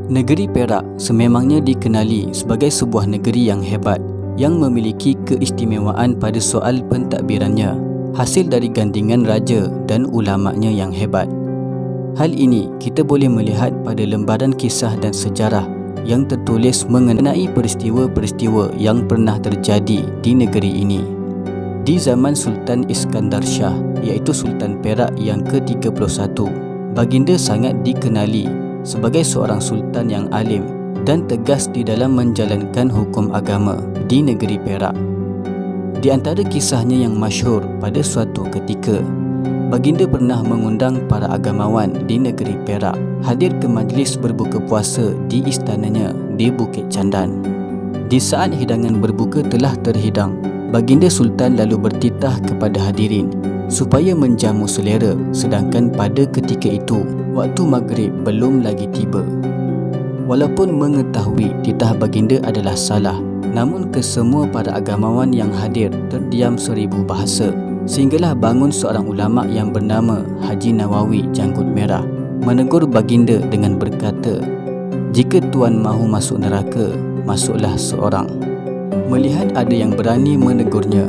Negeri Perak sememangnya dikenali sebagai sebuah negeri yang hebat yang memiliki keistimewaan pada soal pentadbirannya, hasil dari gandingan raja dan ulamanya yang hebat. Hal ini kita boleh melihat pada lembaran kisah dan sejarah yang tertulis mengenai peristiwa-peristiwa yang pernah terjadi di negeri ini. Di zaman Sultan Iskandar Shah, iaitu Sultan Perak yang ke-31, baginda sangat dikenali sebagai seorang sultan yang alim dan tegas di dalam menjalankan hukum agama di negeri Perak. Di antara kisahnya yang masyhur, pada suatu ketika baginda pernah mengundang para agamawan di negeri Perak hadir ke majlis berbuka puasa di istananya di Bukit Candan. Di saat hidangan berbuka telah terhidang, baginda sultan lalu bertitah kepada hadirin supaya menjamu selera, sedangkan pada ketika itu waktu maghrib belum lagi tiba. Walaupun mengetahui titah baginda adalah salah, namun kesemua para agamawan yang hadir terdiam seribu bahasa, sehinggalah bangun seorang ulama yang bernama Haji Nawawi Janggut Merah menegur baginda dengan berkata, "Jika tuan mahu masuk neraka, masuklah seorang." Melihat ada yang berani menegurnya,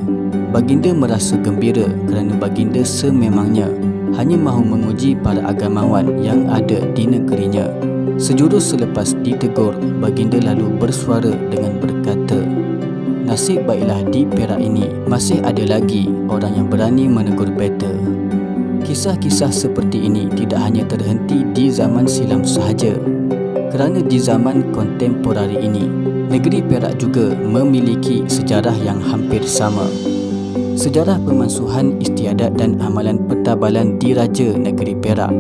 baginda merasa gembira kerana baginda sememangnya hanya mahu menguji para agamawan yang ada di negerinya. Sejurus selepas ditegur, baginda lalu bersuara dengan berkata, "Nasib baiklah di Perak ini masih ada lagi orang yang berani menegur beta." Kisah-kisah seperti ini tidak hanya terhenti di zaman silam sahaja, kerana di zaman kontemporari ini, negeri Perak juga memiliki sejarah yang hampir sama. Sejarah pemansuhan istiadat dan amalan pertabalan di Raja Negeri Perak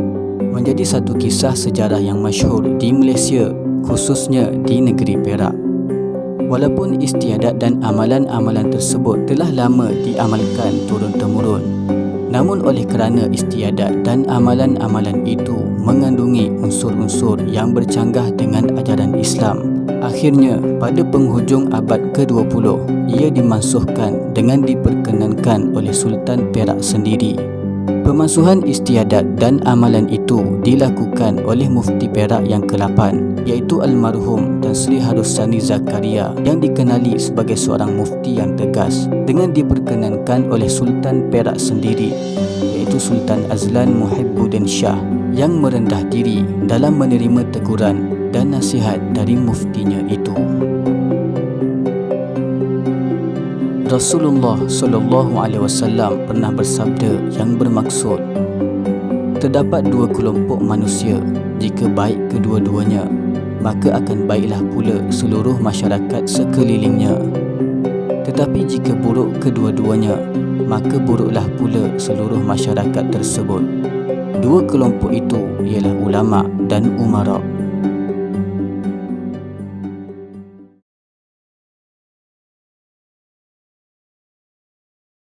menjadi satu kisah sejarah yang masyhur di Malaysia, khususnya di negeri Perak. Walaupun istiadat dan amalan-amalan tersebut telah lama diamalkan turun-temurun, namun oleh kerana istiadat dan amalan-amalan itu mengandungi unsur-unsur yang bercanggah dengan ajaran Islam, akhirnya pada penghujung abad ke-20 ia dimansuhkan dengan diperkenankan oleh Sultan Perak sendiri. Pemansuhan istiadat dan amalan itu dilakukan oleh Mufti Perak yang ke-8, iaitu almarhum Tan Sri Harusani Zakaria, yang dikenali sebagai seorang mufti yang tegas, dengan diperkenankan oleh Sultan Perak sendiri, iaitu Sultan Azlan Muhibbuddin Shah, yang merendah diri dalam menerima teguran dan nasihat dari muftinya itu. Rasulullah SAW pernah bersabda yang bermaksud, terdapat dua kelompok manusia, jika baik kedua-duanya, maka akan baiklah pula seluruh masyarakat sekelilingnya. Tetapi jika buruk kedua-duanya, maka buruklah pula seluruh masyarakat tersebut. Dua kelompok itu ialah ulama dan umara.